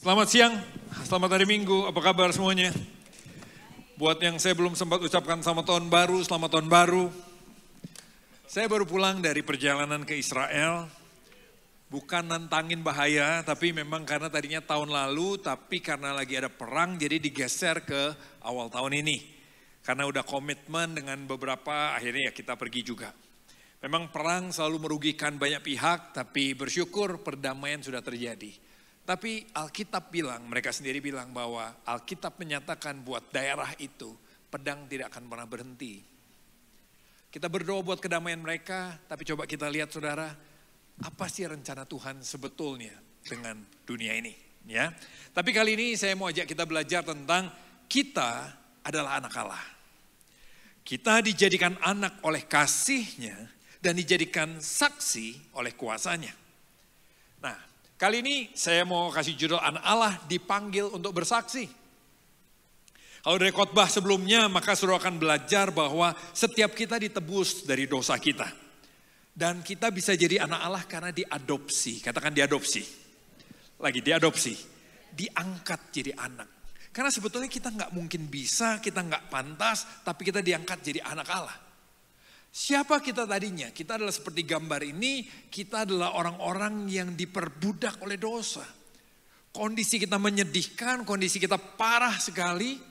Selamat siang, selamat hari Minggu, apa kabar semuanya? Buat yang saya belum sempat ucapkan selamat tahun baru, selamat tahun baru. Saya baru pulang dari perjalanan ke Israel, bukan nantangin bahaya, tapi memang karena tadinya tahun lalu, tapi karena lagi ada perang jadi digeser ke awal tahun ini. Karena udah komitmen dengan beberapa, akhirnya ya kita pergi juga. Memang perang selalu merugikan banyak pihak, tapi bersyukur perdamaian sudah terjadi. Tapi Alkitab bilang, mereka sendiri bilang bahwa Alkitab menyatakan buat daerah itu, pedang tidak akan pernah berhenti. Kita berdoa buat kedamaian mereka, tapi coba kita lihat saudara, apa sih rencana Tuhan sebetulnya dengan dunia ini. Ya. Tapi kali ini saya mau ajak kita belajar tentang kita adalah anak Allah. Kita dijadikan anak oleh kasih-Nya, dan dijadikan saksi oleh kuasanya. Nah, kali ini saya mau kasih judul anak Allah dipanggil untuk bersaksi. Kalau dari khotbah sebelumnya, maka saudara akan belajar bahwa setiap kita ditebus dari dosa kita. Dan kita bisa jadi anak Allah karena diadopsi. Katakan diadopsi. Lagi diadopsi. Diangkat jadi anak. Karena sebetulnya kita nggak mungkin bisa, kita nggak pantas, tapi kita diangkat jadi anak Allah. Siapa kita tadinya? Kita adalah seperti gambar ini, kita adalah orang-orang yang diperbudak oleh dosa. Kondisi kita menyedihkan, kondisi kita parah sekali,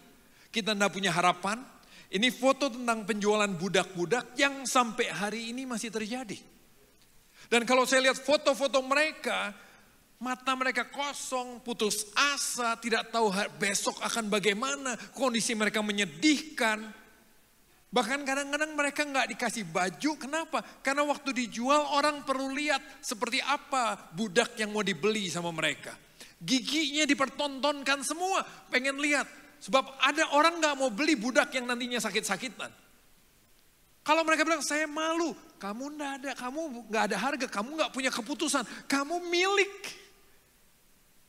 kita tidak punya harapan. Ini foto tentang penjualan budak-budak yang sampai hari ini masih terjadi. Dan kalau saya lihat foto-foto mereka, mata mereka kosong, putus asa, tidak tahu besok akan bagaimana, kondisi mereka menyedihkan. Bahkan kadang-kadang mereka nggak dikasih baju, kenapa? Karena waktu dijual orang perlu lihat seperti apa budak yang mau dibeli sama mereka. Giginya dipertontonkan semua, pengen lihat. Sebab ada orang nggak mau beli budak yang nantinya sakit-sakitan. Kalau mereka bilang, saya malu, kamu nggak ada harga, kamu nggak punya keputusan, kamu milik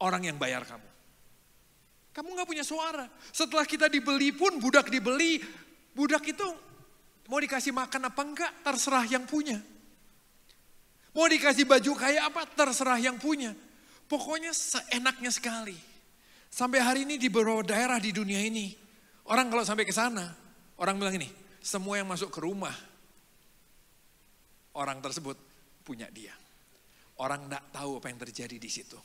orang yang bayar kamu. Kamu nggak punya suara. Setelah kita dibeli pun, budak dibeli, budak itu mau dikasih makan apa enggak, terserah yang punya. Mau dikasih baju kayak apa, terserah yang punya. Pokoknya seenaknya sekali. Sampai hari ini di beberapa daerah di dunia ini, orang kalau sampai ke sana, orang bilang ini, semua yang masuk ke rumah, orang tersebut punya dia. Orang enggak tahu apa yang terjadi di situ.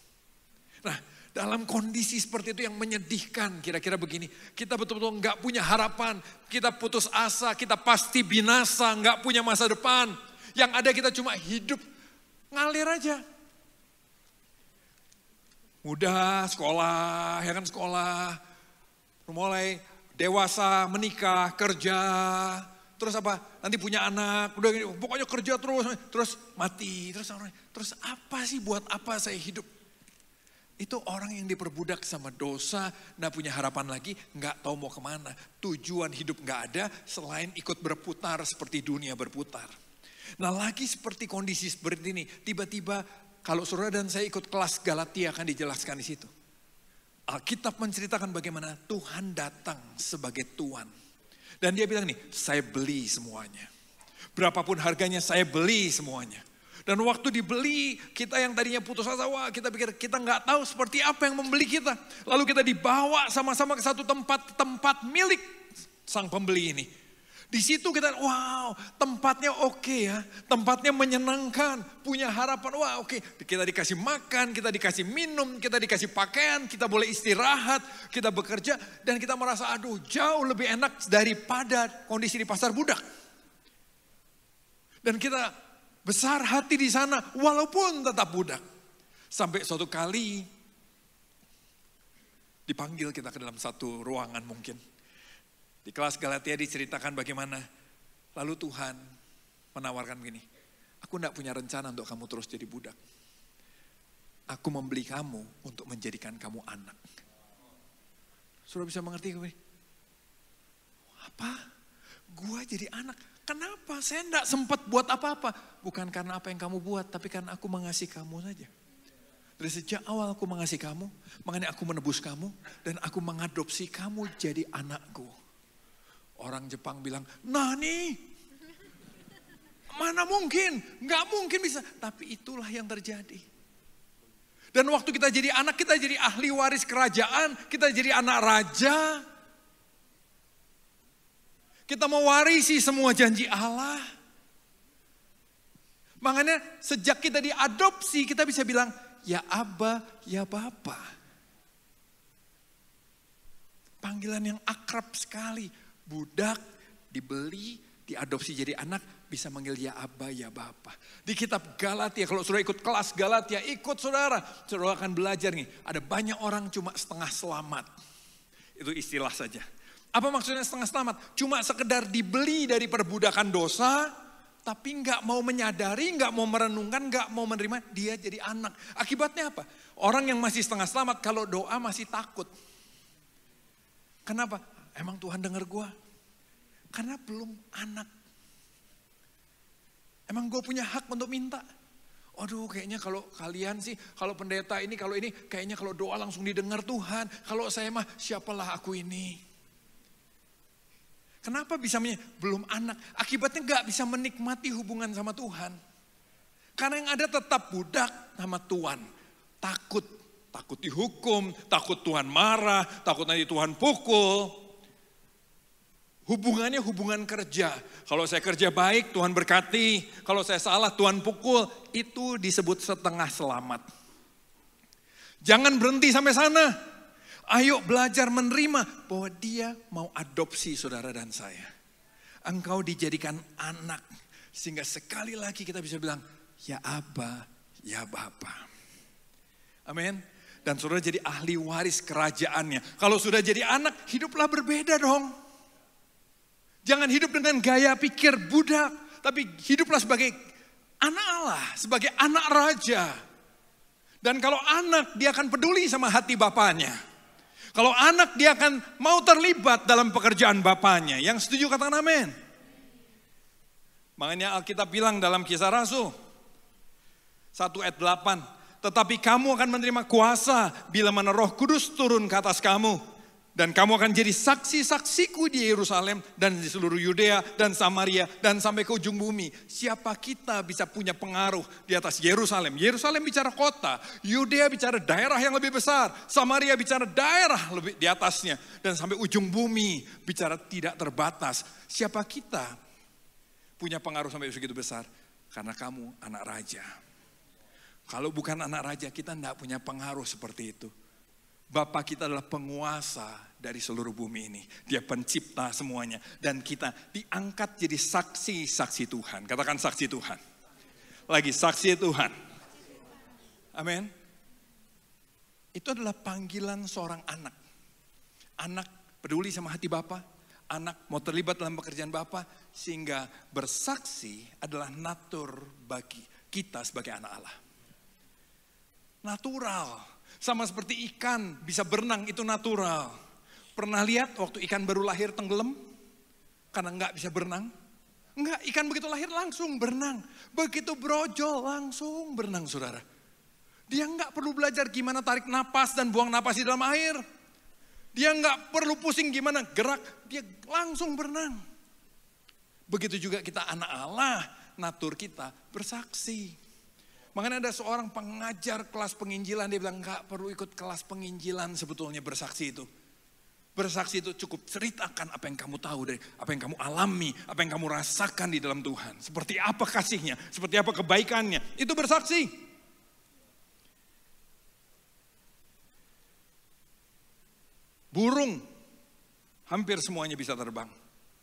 Nah, dalam kondisi seperti itu yang menyedihkan, kira-kira begini. Kita betul-betul nggak punya harapan, kita putus asa, kita pasti binasa, nggak punya masa depan. Yang ada kita cuma hidup, ngalir aja. Muda, sekolah, ya kan sekolah. Mulai dewasa, menikah, kerja. Terus apa? Nanti punya anak, udah pokoknya kerja terus mati. Terus apa sih, buat apa saya hidup? Itu orang yang diperbudak sama dosa, gak punya harapan lagi, gak tahu mau kemana. Tujuan hidup gak ada selain ikut berputar seperti dunia berputar. Nah lagi seperti kondisi seperti ini, tiba-tiba kalau saudara dan saya ikut kelas Galatia akan dijelaskan di situ. Alkitab menceritakan bagaimana Tuhan datang sebagai Tuan. Dan dia bilang nih, saya beli semuanya. Berapapun harganya saya beli semuanya. Dan waktu dibeli, kita yang tadinya putus asa, wah kita pikir kita nggak tahu seperti apa yang membeli kita. Lalu kita dibawa sama-sama ke satu tempat milik sang pembeli ini. Di situ kita, wow tempatnya oke ya, tempatnya menyenangkan, punya harapan, wah oke. Kita dikasih makan, kita dikasih minum, kita dikasih pakaian, kita boleh istirahat, kita bekerja. Dan kita merasa aduh jauh lebih enak daripada kondisi di pasar budak. Dan kita besar hati di sana walaupun tetap budak. Sampai suatu kali dipanggil kita ke dalam satu ruangan mungkin. Di kelas Galatia diceritakan bagaimana. Lalu Tuhan menawarkan begini. Aku enggak punya rencana untuk kamu terus jadi budak. Aku membeli kamu untuk menjadikan kamu anak. Sudah bisa mengerti gue? Apa? Gua jadi anak. Kenapa? Saya enggak sempat buat apa-apa. Bukan karena apa yang kamu buat, tapi karena aku mengasihi kamu saja. Dari sejak awal aku mengasihi kamu, makanya aku menebus kamu, dan aku mengadopsi kamu jadi anakku. Orang Jepang bilang, nani? Mana mungkin? Enggak mungkin bisa. Tapi itulah yang terjadi. Dan waktu kita jadi anak, kita jadi ahli waris kerajaan, kita jadi anak raja. Kita mewarisi semua janji Allah. Makanya sejak kita diadopsi, kita bisa bilang, ya Abba, ya Bapa. Panggilan yang akrab sekali. Budak, dibeli, diadopsi jadi anak, bisa manggil ya Abba, ya Bapa. Di kitab Galatia, kalau saudara ikut kelas Galatia, ikut saudara. Saudara akan belajar nih, ada banyak orang cuma setengah selamat. Itu istilah saja. Apa maksudnya setengah selamat? Cuma sekedar dibeli dari perbudakan dosa, tapi nggak mau menyadari, nggak mau merenungkan, nggak mau menerima, dia jadi anak. Akibatnya apa? Orang yang masih setengah selamat, kalau doa masih takut. Kenapa? Emang Tuhan dengar gue? Karena belum anak. Emang gue punya hak untuk minta? Aduh, kayaknya kalau kalian sih, kalau pendeta ini, kalau ini, kayaknya kalau doa langsung didengar Tuhan. Kalau saya mah, siapalah aku ini? Kenapa bisa belum anak? Akibatnya gak bisa menikmati hubungan sama Tuhan. Karena yang ada tetap budak sama Tuhan. Takut dihukum, takut Tuhan marah, takut nanti Tuhan pukul. Hubungannya hubungan kerja. Kalau saya kerja baik, Tuhan berkati. Kalau saya salah, Tuhan pukul. Itu disebut setengah selamat. Jangan berhenti sampai sana. Ayo belajar menerima bahwa dia mau adopsi saudara dan saya. Engkau dijadikan anak. Sehingga sekali lagi kita bisa bilang, ya Abba, ya Bapa. Amin. Dan saudara jadi ahli waris kerajaannya. Kalau sudah jadi anak, hiduplah berbeda dong. Jangan hidup dengan gaya pikir budak. Tapi hiduplah sebagai anak Allah, sebagai anak raja. Dan kalau anak, dia akan peduli sama hati bapaknya. Kalau anak, dia akan mau terlibat dalam pekerjaan bapaknya. Yang setuju katakan amin. Makanya Alkitab bilang dalam Kisah Rasul 1 ayat 8. Tetapi kamu akan menerima kuasa bila mana Roh Kudus turun ke atas kamu. Dan kamu akan jadi saksi-saksiku di Yerusalem dan di seluruh Yudea dan Samaria dan sampai ke ujung bumi. Siapa kita bisa punya pengaruh di atas Yerusalem? Yerusalem bicara kota, Yudea bicara daerah yang lebih besar, Samaria bicara daerah lebih di atasnya. Dan sampai ujung bumi bicara tidak terbatas. Siapa kita punya pengaruh sampai segitu besar? Karena kamu anak raja. Kalau bukan anak raja, kita tidak punya pengaruh seperti itu. Bapa kita adalah penguasa dari seluruh bumi ini. Dia pencipta semuanya. Dan kita diangkat jadi saksi-saksi Tuhan. Katakan saksi Tuhan. Lagi saksi Tuhan. Amin. Itu adalah panggilan seorang anak. Anak peduli sama hati Bapa. Anak mau terlibat dalam pekerjaan Bapa. Sehingga bersaksi adalah natur bagi kita sebagai anak Allah. Natural. Sama seperti ikan bisa berenang, itu natural. Pernah lihat waktu ikan baru lahir tenggelam? Karena nggak bisa berenang? Enggak, ikan begitu lahir langsung berenang. Begitu brojol langsung berenang saudara. Dia nggak perlu belajar gimana tarik napas dan buang napas di dalam air. Dia nggak perlu pusing gimana gerak, dia langsung berenang. Begitu juga kita anak Allah, natur kita bersaksi. Makanya ada seorang pengajar kelas penginjilan, dia bilang gak perlu ikut kelas penginjilan sebetulnya bersaksi itu. Bersaksi itu cukup ceritakan apa yang kamu tahu, dari apa yang kamu alami, apa yang kamu rasakan di dalam Tuhan. Seperti apa kasihnya, seperti apa kebaikannya, itu bersaksi. Burung, hampir semuanya bisa terbang.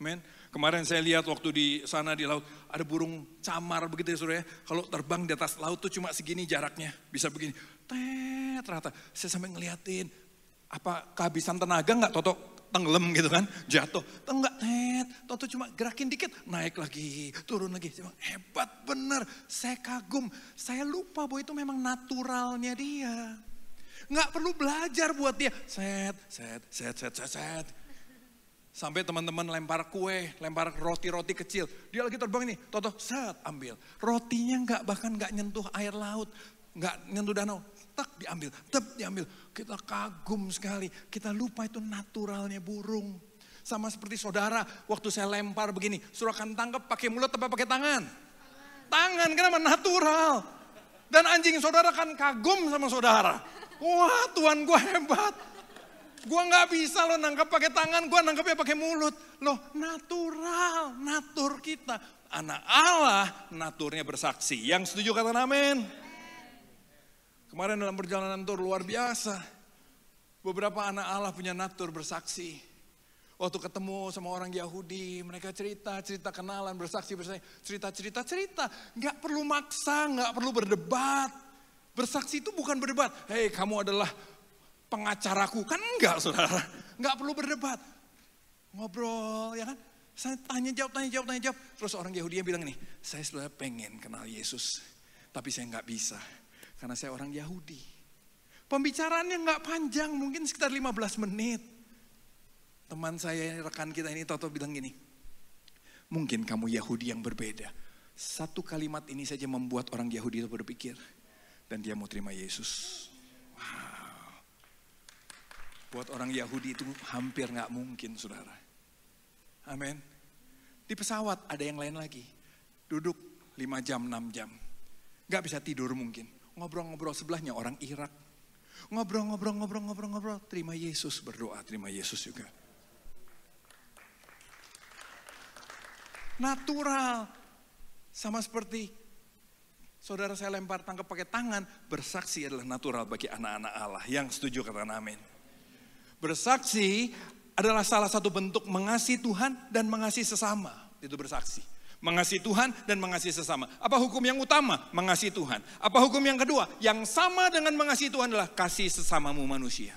Amen. Kemarin saya lihat waktu di sana di laut, ada burung camar begitu ya saudara ya. Kalau terbang di atas laut tuh cuma segini jaraknya, bisa begini. Ternyata saya sampai ngeliatin, apa kehabisan tenaga nggak Toto tenggelam gitu kan, jatuh. Enggak, Toto cuma gerakin dikit, naik lagi, turun lagi. Hebat bener, saya kagum. Saya lupa bahwa itu memang naturalnya dia. Nggak perlu belajar buat dia. Set. Sampai teman-teman lempar kue, lempar roti-roti kecil. Dia lagi terbang nih, Toto set ambil. Rotinya bahkan nggak nyentuh air laut, nggak nyentuh danau. Tak diambil, diambil. Kita kagum sekali, kita lupa itu naturalnya burung. Sama seperti saudara, waktu saya lempar begini, saudara akan tangkap pakai mulut apa pakai tangan? Tangan, kenapa? Natural. Dan anjing saudara kan kagum sama saudara. Wah, Tuhan gue hebat. Gue gak bisa lo nangkap pakai tangan, gue nangkapnya pakai mulut. Loh, natural, natur kita. Anak Allah, naturnya bersaksi. Yang setuju katakan amin. Kemarin dalam perjalanan tur luar biasa. Beberapa anak Allah punya natur bersaksi. Waktu ketemu sama orang Yahudi, mereka cerita kenalan, bersaksi, cerita. Gak perlu maksa, gak perlu berdebat. Bersaksi itu bukan berdebat. Hei, kamu adalah pengacaraku. Kan enggak, saudara. Gak perlu berdebat. Ngobrol, ya kan. Saya tanya jawab. Terus orang Yahudi yang bilang ini, saya sebenarnya pengen kenal Yesus. Tapi saya gak bisa. Karena saya orang Yahudi. Pembicaraannya gak panjang, mungkin sekitar 15 menit. Teman saya, rekan kita ini Toto bilang gini, mungkin kamu Yahudi yang berbeda. Satu kalimat ini saja membuat orang Yahudi itu berpikir. Dan dia mau terima Yesus. Wow. Buat orang Yahudi itu hampir gak mungkin, saudara. Amin. Di pesawat ada yang lain lagi. Duduk 5 jam, 6 jam. Gak bisa tidur mungkin. Ngobrol-ngobrol sebelahnya orang Irak. Ngobrol. Terima Yesus, berdoa terima Yesus juga. Natural. Sama seperti saudara saya lempar tangkap pakai tangan. Bersaksi adalah natural bagi anak-anak Allah. Yang setuju katakan amin. Bersaksi adalah salah satu bentuk mengasihi Tuhan dan mengasihi sesama. Itu bersaksi. Mengasihi Tuhan dan mengasihi sesama. Apa hukum yang utama? Mengasihi Tuhan. Apa hukum yang kedua? Yang sama dengan mengasihi Tuhan adalah kasih sesamamu manusia.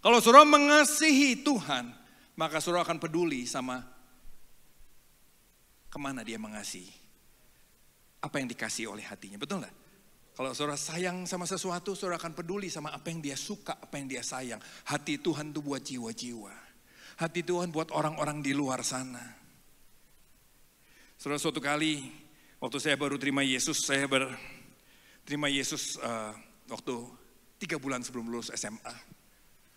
Kalau saudara mengasihi Tuhan, maka saudara akan peduli sama kemana dia mengasihi. Apa yang dikasihi oleh hatinya, betul gak? Kalau saudara sayang sama sesuatu, saudara akan peduli sama apa yang dia suka, apa yang dia sayang. Hati Tuhan itu buat jiwa-jiwa. Hati Tuhan buat orang-orang di luar sana. Saudara, suatu kali waktu saya baru terima Yesus, terima Yesus waktu 3 bulan sebelum lulus SMA.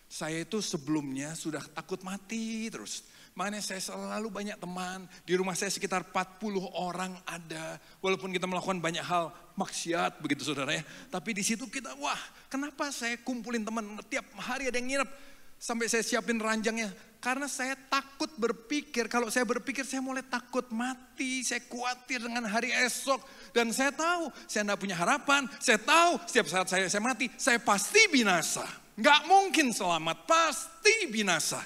Saya itu sebelumnya sudah takut mati terus. Makanya saya selalu banyak teman. Di rumah saya sekitar 40 orang ada. Walaupun kita melakukan banyak hal maksiat begitu saudara ya. Tapi di situ kita, wah kenapa saya kumpulin teman. Tiap hari ada yang nginep. Sampai saya siapin ranjangnya. Karena saya takut berpikir. Kalau saya berpikir saya mulai takut mati. Saya khawatir dengan hari esok. Dan saya tahu saya tidak punya harapan. Saya tahu setiap saat saya mati. Saya pasti binasa. Gak mungkin selamat. Pasti binasa.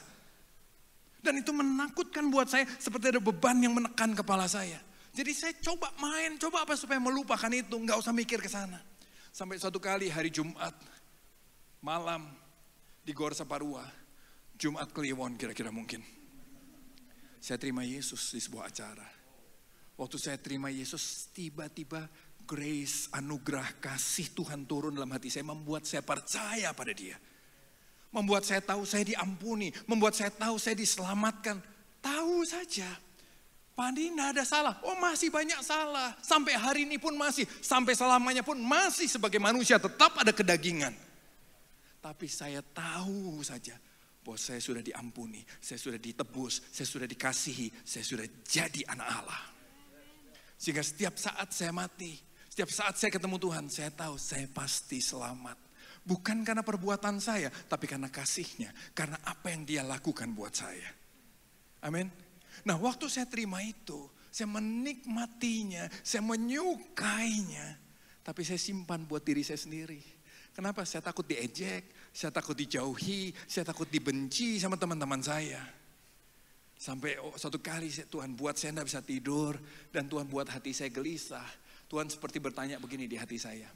Dan itu menakutkan buat saya. Seperti ada beban yang menekan kepala saya. Jadi saya coba apa supaya melupakan itu. Gak usah mikir ke sana. Sampai suatu kali hari Jumat. Malam. Di Gor Saparua. Jumat Kliwon kira-kira mungkin. Saya terima Yesus di sebuah acara. Waktu saya terima Yesus, tiba-tiba grace, anugerah, kasih Tuhan turun dalam hati saya. Membuat saya percaya pada dia. Membuat saya tahu saya diampuni. Membuat saya tahu saya diselamatkan. Tahu saja. Padi tidak ada salah. Oh masih banyak salah. Sampai hari ini pun masih. Sampai selamanya pun masih sebagai manusia tetap ada kedagingan. Tapi saya tahu saja bahwa saya sudah diampuni, saya sudah ditebus, saya sudah dikasihi, saya sudah jadi anak Allah. Sehingga setiap saat saya mati, setiap saat saya ketemu Tuhan, saya tahu saya pasti selamat. Bukan karena perbuatan saya, tapi karena kasihnya, karena apa yang dia lakukan buat saya. Amin. Nah waktu saya terima itu, saya menikmatinya, saya menyukainya, tapi saya simpan buat diri saya sendiri. Kenapa? Saya takut diejek, saya takut dijauhi, saya takut dibenci sama teman-teman saya. Sampai suatu kali Tuhan buat saya tidak bisa tidur dan Tuhan buat hati saya gelisah. Tuhan seperti bertanya begini di hati saya.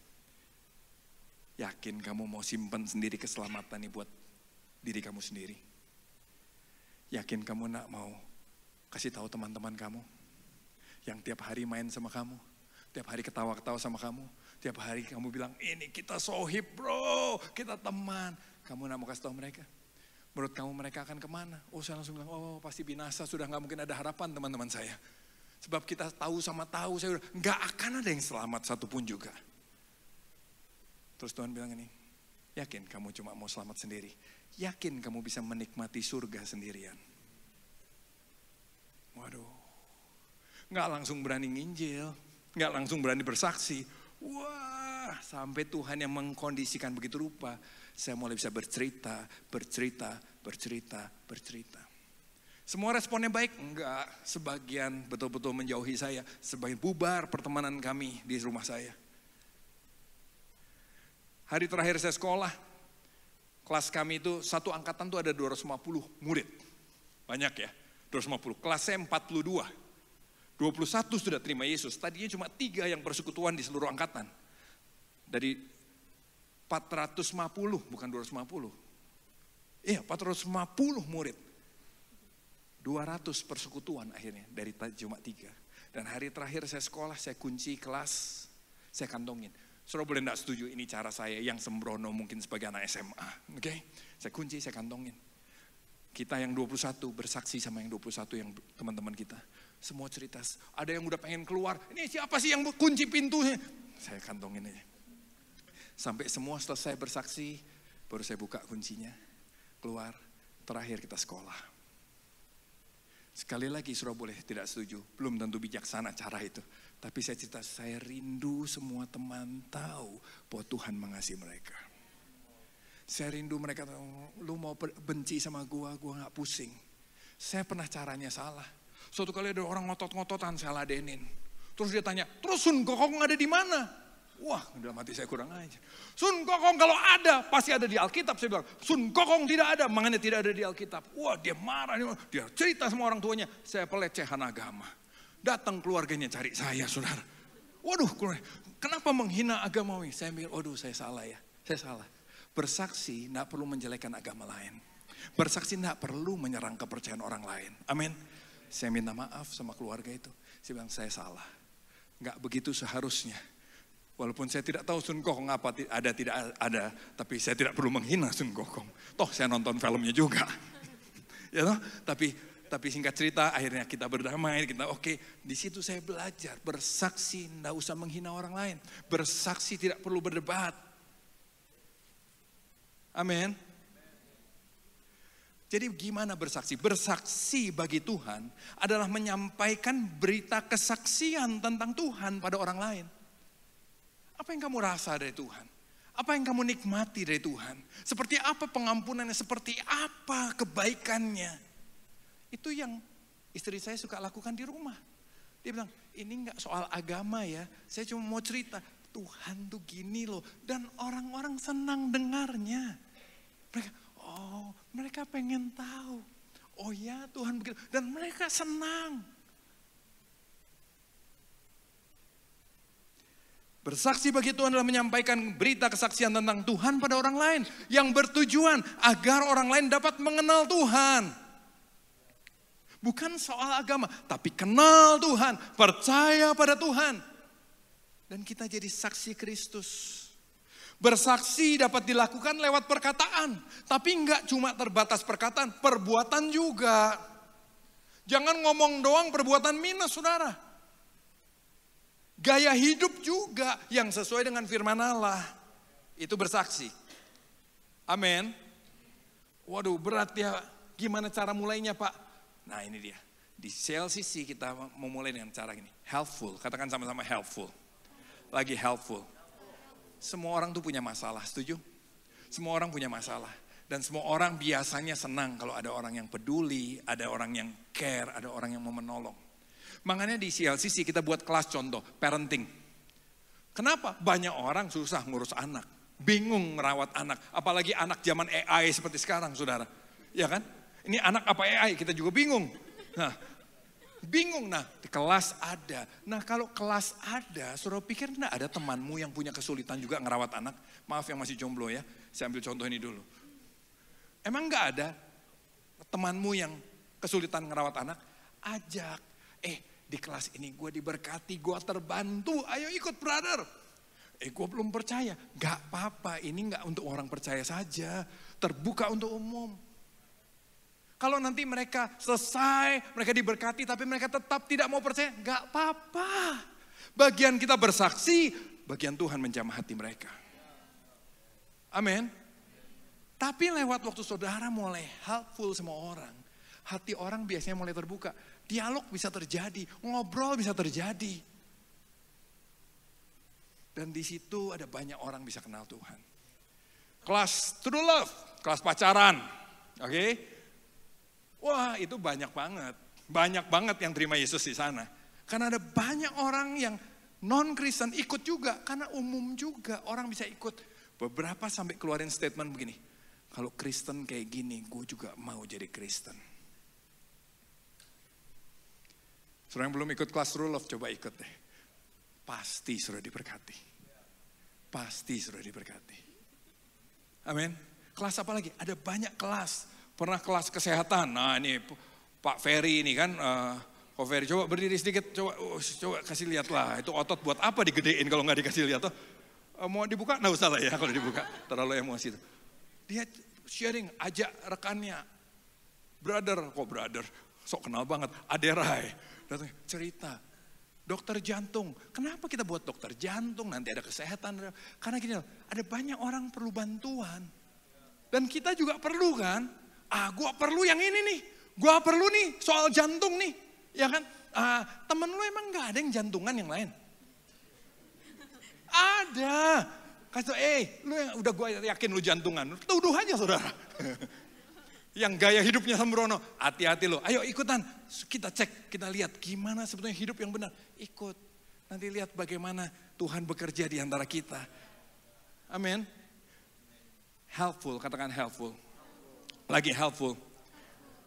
Yakin kamu mau simpan sendiri keselamatan ini buat diri kamu sendiri? Yakin kamu nak mau kasih tahu teman-teman kamu yang tiap hari main sama kamu, tiap hari ketawa-ketawa sama kamu? Tiap hari kamu bilang, ini kita sohib bro, kita teman. Kamu nak mau kasih tahu mereka? Menurut kamu mereka akan kemana? Oh saya langsung bilang, oh pasti binasa, sudah gak mungkin ada harapan teman-teman saya. Sebab kita tahu sama tahu, saya udah gak akan ada yang selamat satupun juga. Terus Tuhan bilang ini, yakin kamu cuma mau selamat sendiri? Yakin kamu bisa menikmati surga sendirian? Waduh, gak langsung berani nginjil, gak langsung berani bersaksi. Wah, sampai Tuhan yang mengkondisikan begitu rupa. Saya mulai bisa bercerita. Semua responnya baik? Enggak. Sebagian betul-betul menjauhi saya. Sebagian bubar pertemanan kami di rumah saya. Hari terakhir saya sekolah, kelas kami itu satu angkatan tuh ada 250 murid. Banyak ya, 250. Kelas saya 42. 21 sudah terima Yesus. Tadinya cuma 3 yang persekutuan di seluruh angkatan. Dari 450, bukan 250. Iya, 450 murid. 200 persekutuan akhirnya, dari cuma 3. Dan hari terakhir saya sekolah, saya kunci kelas, saya kantongin. Saudara boleh enggak setuju, ini cara saya yang sembrono mungkin sebagai anak SMA. Oke? Saya kunci, saya kantongin. Kita yang 21 bersaksi sama yang 21 yang teman-teman kita. Semua cerita, ada yang udah pengen keluar. Ini siapa sih yang kunci pintunya? Saya kantongin aja. Sampai semua selesai bersaksi, baru saya buka kuncinya. Keluar, terakhir kita sekolah. Sekali lagi saudara boleh tidak setuju, belum tentu bijaksana cara itu. Tapi saya cerita, saya rindu semua teman tahu bahwa Tuhan mengasihi mereka. Saya rindu mereka tahu, lu mau benci sama gua gak pusing. Saya pernah caranya salah. Suatu kali ada orang ngotot-ngototan, saya ladenin. Terus dia tanya, terus Sun Gokong ada di mana? Wah, dalam hati saya kurang aja. Sun Gokong kalau ada, pasti ada di Alkitab. Saya bilang, Sun Gokong tidak ada, makanya tidak ada di Alkitab. Wah, dia marah, dia cerita sama orang tuanya. Saya pelecehan agama. Datang keluarganya cari saya, saudara. Waduh, kenapa menghina agamawi? Saya mikir, waduh saya salah ya. Saya salah. Bersaksi tidak perlu menjelekan agama lain. Bersaksi tidak perlu menyerang kepercayaan orang lain. Amin. Saya minta maaf sama keluarga itu. Saya bilang, saya salah. Nggak begitu seharusnya. Walaupun saya tidak tahu Sun Gokong apa ada tidak ada, tapi saya tidak perlu menghina Sun Gokong. Toh saya nonton filmnya juga. Ya toh? Tapi singkat cerita akhirnya kita berdamai, kita oke. Di situ saya belajar bersaksi, tidak usah menghina orang lain. Bersaksi tidak perlu berdebat. Amin. Jadi gimana bersaksi? Bersaksi bagi Tuhan adalah menyampaikan berita kesaksian tentang Tuhan pada orang lain. Apa yang kamu rasa dari Tuhan? Apa yang kamu nikmati dari Tuhan? Seperti apa pengampunannya? Seperti apa kebaikannya? Itu yang istri saya suka lakukan di rumah. Dia bilang, ini enggak soal agama ya. Saya cuma mau cerita, Tuhan tuh gini loh. Dan orang-orang senang dengarnya. Mereka pengen tahu. Oh ya Tuhan begitu. Dan mereka senang. Bersaksi bagi Tuhan adalah menyampaikan berita kesaksian tentang Tuhan pada orang lain. Yang bertujuan agar orang lain dapat mengenal Tuhan. Bukan soal agama, tapi kenal Tuhan, percaya pada Tuhan. Dan kita jadi saksi Kristus. Bersaksi dapat dilakukan lewat perkataan. Tapi enggak cuma terbatas perkataan, perbuatan juga. Jangan ngomong doang perbuatan minus saudara. Gaya hidup juga yang sesuai dengan firman Allah. Itu bersaksi. Amin. Waduh berat ya, gimana cara mulainya Pak? Nah ini dia. Di CLCC kita mau mulai dengan cara ini. Helpful, katakan sama-sama helpful. Lagi helpful. Semua orang tuh punya masalah, setuju? Semua orang punya masalah. Dan semua orang biasanya senang kalau ada orang yang peduli, ada orang yang care, ada orang yang mau menolong. Makanya di CLCC kita buat kelas contoh, parenting. Kenapa? Banyak orang susah ngurus anak. Bingung merawat anak. Apalagi anak zaman AI seperti sekarang, saudara. Ya kan? Ini anak apa AI? Kita juga bingung. Bingung. Di kelas ada. Nah kalau kelas ada, saudara pikir enggak ada temanmu yang punya kesulitan juga ngerawat anak? Maaf yang masih jomblo ya, saya ambil contoh ini dulu. Emang enggak ada temanmu yang kesulitan ngerawat anak? Ajak. Di kelas ini gue diberkati, gue terbantu, ayo ikut brother. Gue belum percaya. Gak apa-apa, ini gak untuk orang percaya saja. Terbuka untuk umum. Kalau nanti mereka selesai, mereka diberkati, tapi mereka tetap tidak mau percaya, gak apa-apa. Bagian kita bersaksi, bagian Tuhan menjamah hati mereka. Amin. Tapi lewat waktu saudara mulai helpful sama orang, hati orang biasanya mulai terbuka. Dialog bisa terjadi, ngobrol bisa terjadi. Dan di situ ada banyak orang bisa kenal Tuhan. Kelas true love, kelas pacaran. Oke? Wah, itu banyak banget. Banyak banget yang terima Yesus di sana. Karena ada banyak orang yang non-Kristen ikut juga. Karena umum juga orang bisa ikut. Beberapa sampai keluarin statement begini. Kalau Kristen kayak gini, gue juga mau jadi Kristen. Saudara yang belum ikut kelas true love, coba ikut deh. Pasti sudah diberkati. Pasti sudah diberkati. Amin. Kelas apa lagi? Ada banyak kelas. Pernah kelas kesehatan. Nah ini Pak Ferry ini kan. Pak Ferry coba berdiri sedikit. Coba kasih lihat lah. Itu otot buat apa digedein kalau nggak dikasih lihat. Mau dibuka? Nggak usah lah ya kalau dibuka. Terlalu emosi itu. Dia sharing, ajak rekannya. Brother, kok brother? Sok kenal banget. Aderai. Datang cerita. Dokter jantung, kenapa kita buat dokter jantung, nanti ada kesehatan. Karena gini, ada banyak orang perlu bantuan. Dan kita juga perlu kan, gua perlu yang ini nih, gua perlu nih soal jantung nih. Ya kan, temen lu emang gak ada yang jantungan yang lain? Ada. Kasih lu yang udah gua yakin lu jantungan, tuduh aja saudara. Yang gaya hidupnya sembrono, hati-hati loh. Ayo ikutan, kita cek, kita lihat gimana sebetulnya hidup yang benar. Ikut, nanti lihat bagaimana Tuhan bekerja di antara kita. Amin. Helpful, katakan helpful. Lagi helpful.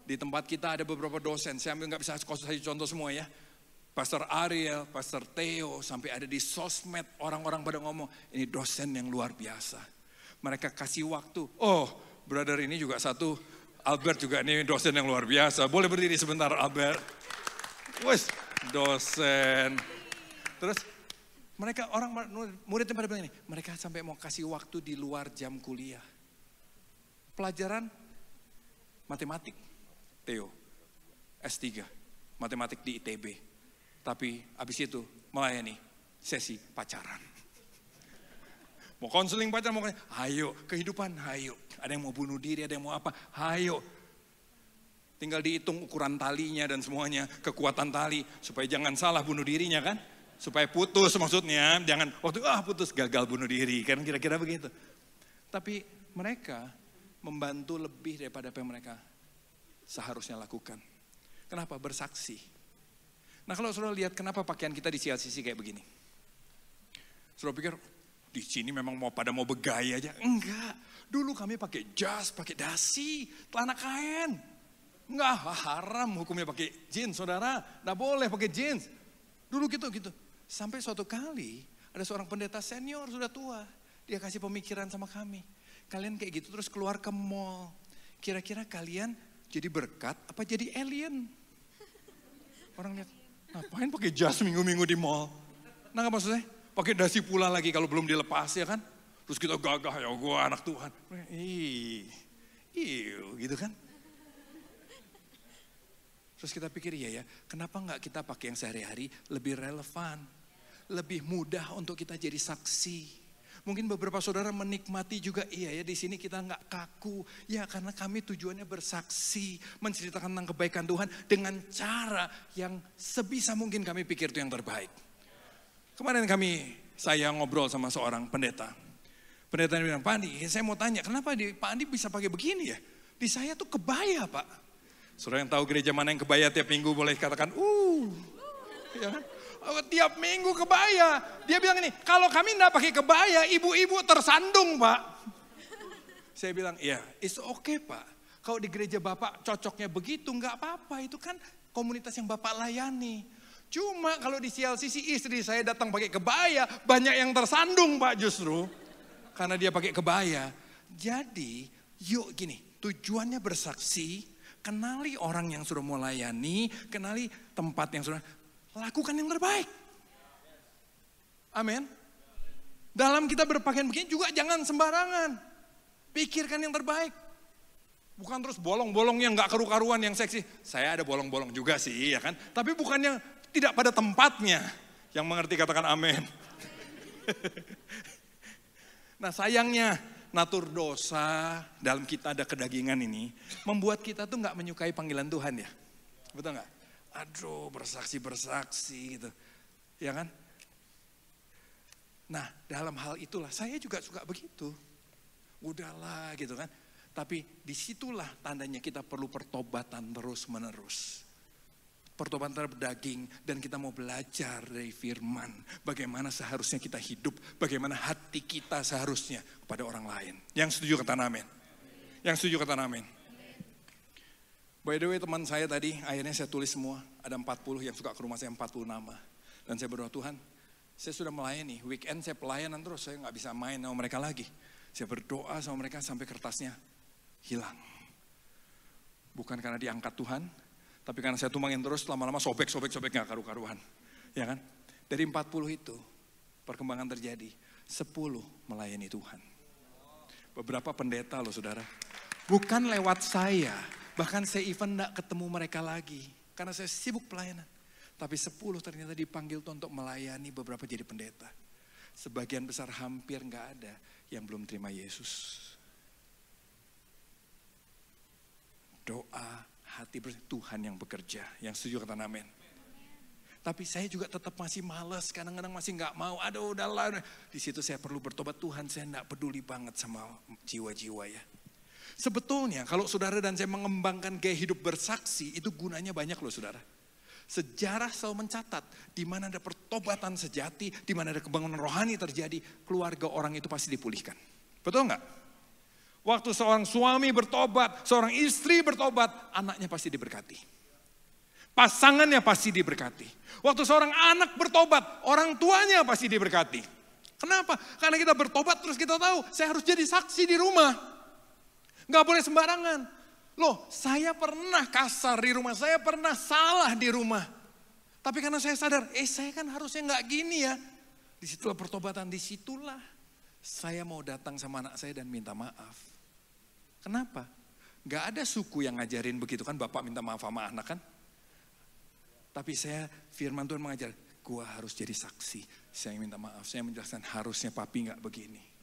Di tempat kita ada beberapa dosen, saya nggak bisa kasih contoh semua ya. Pastor Ariel, Pastor Theo, sampai ada di sosmed orang-orang pada ngomong, ini dosen yang luar biasa. Mereka kasih waktu, brother ini juga satu, Albert juga ini dosen yang luar biasa. Boleh berdiri sebentar Albert. Wes, dosen. Terus mereka orang muridnya pada bilang ini, mereka sampai mau kasih waktu di luar jam kuliah. Pelajaran matematik, Theo, S3, matematik di ITB. Tapi habis itu melayani sesi pacaran. Mau konseling pacaran, mau ayo kehidupan, ayo. Ada yang mau bunuh diri, ada yang mau apa, ayo. Tinggal dihitung ukuran talinya dan semuanya, kekuatan tali. Supaya jangan salah bunuh dirinya kan. Supaya putus maksudnya, jangan waktu putus gagal bunuh diri, kan kira-kira begitu. Tapi mereka membantu lebih daripada apa yang mereka seharusnya lakukan. Kenapa? Bersaksi. Nah kalau saudara lihat kenapa pakaian kita di CLCC kayak begini. Saudara pikir, di sini memang mau bergaya aja. Enggak. Dulu kami pakai jas, pakai dasi, celana kain. Enggak, haram hukumnya pakai jeans, saudara. Enggak boleh pakai jeans. Dulu gitu. Sampai suatu kali ada seorang pendeta senior sudah tua. Dia kasih pemikiran sama kami. Kalian kayak gitu terus keluar ke mall. Kira-kira kalian jadi berkat apa jadi alien? Orang lihat, ngapain pakai jas minggu-minggu di mall? Nah apa maksudnya? Pakai dasi pula lagi kalau belum dilepas ya kan. Terus kita gagah, ya gue anak Tuhan. Gitu kan. Terus kita pikir ya, kenapa enggak kita pakai yang sehari-hari lebih relevan. Lebih mudah untuk kita jadi saksi. Mungkin beberapa saudara menikmati juga, iya ya di sini kita enggak kaku. Ya karena kami tujuannya bersaksi. Menceritakan tentang kebaikan Tuhan dengan cara yang sebisa mungkin kami pikir itu yang terbaik. Kemarin saya ngobrol sama seorang pendeta. Pendeta bilang, Pak Andi, saya mau tanya, kenapa Pak Andi bisa pakai begini ya? Di saya tuh kebaya Pak. Saudara yang tahu gereja mana yang kebaya tiap minggu boleh katakan, ya kan? Tiap minggu kebaya. Dia bilang ini, kalau kami enggak pakai kebaya, ibu-ibu tersandung Pak. Saya bilang, iya, it's okay Pak. Kalau di gereja Bapak cocoknya begitu, enggak apa-apa. Itu kan komunitas yang Bapak layani. Cuma kalau di CLCC istri saya datang pakai kebaya, banyak yang tersandung Pak justru. Karena dia pakai kebaya. Jadi yuk gini, tujuannya bersaksi, kenali orang yang sudah mau layani, kenali tempat yang sudah, lakukan yang terbaik. Amin. Dalam kita berpakaian begini juga jangan sembarangan. Pikirkan yang terbaik. Bukan terus bolong-bolong yang gak karu-karuan yang seksi. Saya ada bolong-bolong juga sih ya kan. Tapi bukan yang tidak pada tempatnya. Yang mengerti katakan amin. Nah sayangnya natur dosa dalam kita ada kedagingan ini. Membuat kita tuh gak menyukai panggilan Tuhan ya. Betul gak? Aduh bersaksi gitu. Ya kan? Nah, dalam hal itulah saya juga suka begitu. Udahlah gitu kan. Tapi disitulah tandanya kita perlu pertobatan terus menerus. Pertobatan terhadap daging, dan kita mau belajar dari firman. Bagaimana seharusnya kita hidup, bagaimana hati kita seharusnya kepada orang lain. Yang setuju katakan amin. Yang setuju katakan amin. By the way, teman saya tadi, akhirnya saya tulis semua. Ada 40 yang suka ke rumah saya, 40 nama. Dan saya berdoa, Tuhan, saya sudah melayani. Weekend saya pelayanan terus, saya gak bisa main sama mereka lagi. Saya berdoa sama mereka sampai kertasnya hilang. Bukan karena diangkat Tuhan, tapi karena saya tumbangin terus, lama-lama sobek gak karu-karuan. Ya kan? Dari 40 itu, perkembangan terjadi. 10 melayani Tuhan. Beberapa pendeta loh saudara. Bukan lewat saya. Bahkan saya even gak ketemu mereka lagi. Karena saya sibuk pelayanan. Tapi 10 ternyata dipanggil Tuhan untuk melayani, beberapa jadi pendeta. Sebagian besar hampir gak ada yang belum terima Yesus. Doa, hati bersih, Tuhan yang bekerja. Yang setuju kata amin. Tapi saya juga tetap masih malas, kadang-kadang masih gak mau. Aduh udahlah. Di situ saya perlu bertobat, Tuhan saya gak peduli banget sama jiwa-jiwa ya. Sebetulnya kalau saudara dan saya mengembangkan gaya hidup bersaksi, itu gunanya banyak loh saudara. Sejarah selalu mencatat, di mana ada pertobatan sejati, di mana ada kebangunan rohani terjadi, keluarga orang itu pasti dipulihkan. Betul nggak? Waktu seorang suami bertobat, seorang istri bertobat, anaknya pasti diberkati. Pasangannya pasti diberkati. Waktu seorang anak bertobat, orang tuanya pasti diberkati. Kenapa? Karena kita bertobat terus kita tahu, saya harus jadi saksi di rumah. Gak boleh sembarangan. Loh, saya pernah kasar di rumah, saya pernah salah di rumah. Tapi karena saya sadar, saya kan harusnya gak gini ya. Disitulah pertobatan, disitulah saya mau datang sama anak saya dan minta maaf. Kenapa? Gak ada suku yang ngajarin begitu kan, bapak minta maaf sama anak kan. Tapi saya, firman Tuhan mengajar, gua harus jadi saksi. Saya minta maaf, saya menjelaskan harusnya papi gak begini.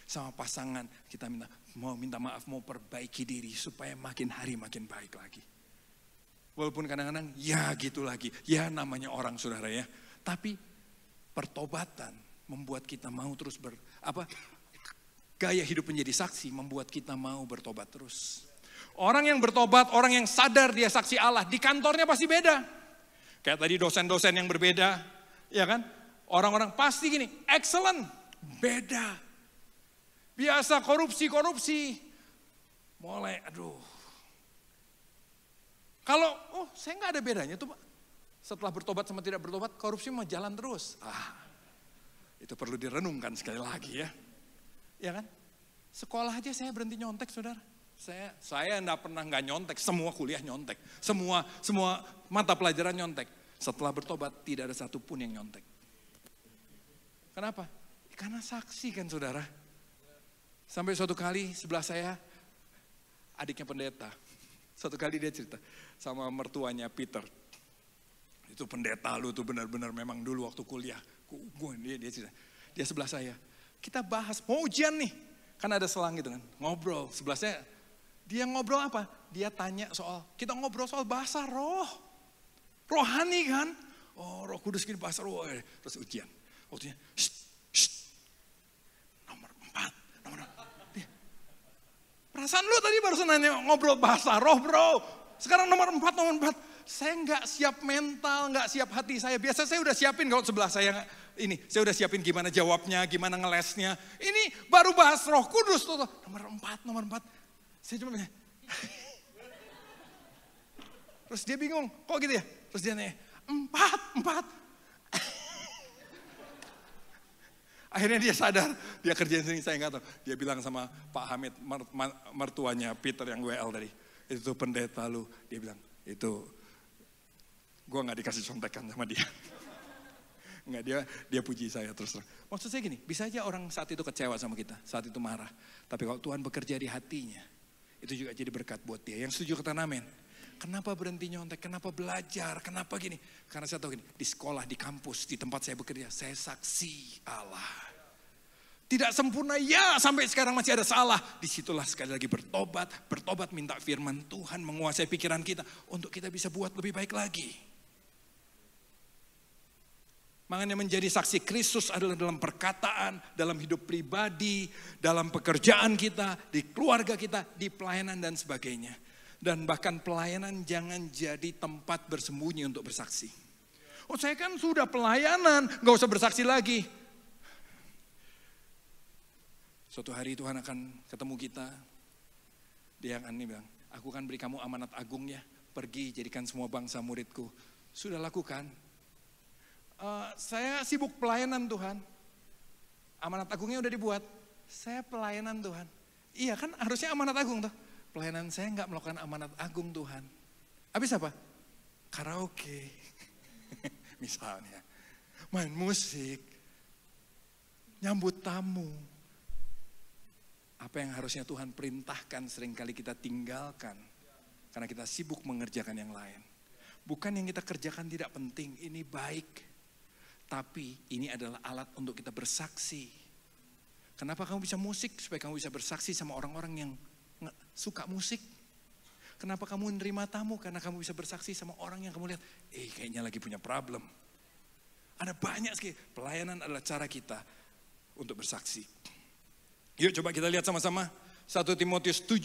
Sama pasangan kita mau minta maaf, mau perbaiki diri supaya makin hari makin baik lagi. Walaupun kadang-kadang ya gitu lagi, ya namanya orang saudara ya. Tapi pertobatan membuat kita mau terus gaya hidup menjadi saksi membuat kita mau bertobat terus. Orang yang bertobat, orang yang sadar dia saksi Allah, di kantornya pasti beda. Kayak tadi dosen-dosen yang berbeda, ya kan? Orang-orang pasti gini, excellent, beda. Biasa korupsi. Mulai, aduh. Kalau, saya nggak ada bedanya tuh Pak. Setelah bertobat sama tidak bertobat, korupsi mau jalan terus. Itu perlu direnungkan sekali lagi ya. Ya kan? Sekolah aja saya berhenti nyontek saudara. Saya enggak pernah nggak nyontek, semua kuliah nyontek. Semua mata pelajaran nyontek. Setelah bertobat, tidak ada satupun yang nyontek. Kenapa? Karena saksi kan saudara. Sampai suatu kali sebelah saya adiknya pendeta. Suatu kali dia cerita sama mertuanya Peter. Itu pendeta lu tuh benar-benar memang dulu waktu kuliah. Dia cerita. Dia sebelah saya. Kita bahas, mau ujian nih. Kan ada selang gitu kan. Ngobrol. Sebelah saya, dia ngobrol apa? Dia tanya kita ngobrol soal bahasa roh. Rohani kan. Oh Roh Kudus gini bahasa roh. Terus ujian. Waktunya, nomor 4. Perasaan lu tadi barusan nanya ngobrol bahasa roh bro. Sekarang nomor 4. Saya nggak siap mental, nggak siap hati saya. Biasa saya udah siapin kalau sebelah saya ini. Saya udah siapin gimana jawabnya, gimana ngelesnya. Ini baru bahas Roh Kudus tuh. Nomor 4. Saya cuma bilang. Terus dia bingung, kok gitu ya? Terus dia nanya, 4. Akhirnya dia sadar, dia kerjain sini, saya nggak tahu. Dia bilang sama Pak Hamid, mertuanya Peter yang WL tadi. Itu pendeta lu, dia bilang, itu gue nggak dikasih contekan sama dia. Enggak, dia puji saya terus. Maksud saya gini, bisa aja orang saat itu kecewa sama kita, saat itu marah. Tapi kalau Tuhan bekerja di hatinya, itu juga jadi berkat buat dia. Yang setuju kata amin. Kenapa berhenti nyontek, kenapa belajar, kenapa gini? Karena saya tahu gini, di sekolah, di kampus, di tempat saya bekerja, saya saksi Allah. Tidak sempurna, ya sampai sekarang masih ada salah. Disitulah sekali lagi bertobat minta firman Tuhan menguasai pikiran kita. Untuk kita bisa buat lebih baik lagi. Makanya menjadi saksi Kristus adalah dalam perkataan, dalam hidup pribadi, dalam pekerjaan kita, di keluarga kita, di pelayanan dan sebagainya. Dan bahkan pelayanan jangan jadi tempat bersembunyi untuk bersaksi. Oh saya kan sudah pelayanan, gak usah bersaksi lagi. Suatu hari Tuhan akan ketemu kita. Dia akan bilang, aku akan beri kamu amanat agung ya. Pergi jadikan semua bangsa muridku. Sudah lakukan. Saya sibuk pelayanan Tuhan. Amanat agungnya udah dibuat. Saya pelayanan Tuhan. Iya kan harusnya amanat agung tuh. Pelayanan saya nggak melakukan amanat agung Tuhan. Habis apa? Karaoke. Misalnya. Main musik. Nyambut tamu. Apa yang harusnya Tuhan perintahkan seringkali kita tinggalkan. Karena kita sibuk mengerjakan yang lain. Bukan yang kita kerjakan tidak penting, ini baik. Tapi ini adalah alat untuk kita bersaksi. Kenapa kamu bisa musik? Supaya kamu bisa bersaksi sama orang-orang yang suka musik. Kenapa kamu menerima tamu? Karena kamu bisa bersaksi sama orang yang kamu lihat, kayaknya lagi punya problem. Ada banyak sekali. Pelayanan adalah cara kita untuk bersaksi. Yuk coba kita lihat sama-sama 1 Timotius 7,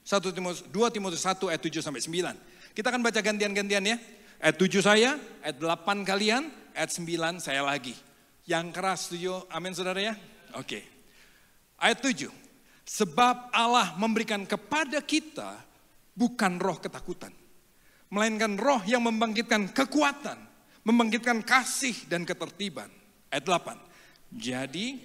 2 Timotius 1 ayat 7 sampai 9. Kita akan baca gantian-gantian ya. Ayat 7 saya, ayat 8 kalian, ayat 9 saya lagi. Yang keras setuju, amin saudara ya? Oke. Ayat 7. Sebab Allah memberikan kepada kita bukan roh ketakutan. Melainkan roh yang membangkitkan kekuatan, membangkitkan kasih dan ketertiban. Ayat 8. Jadi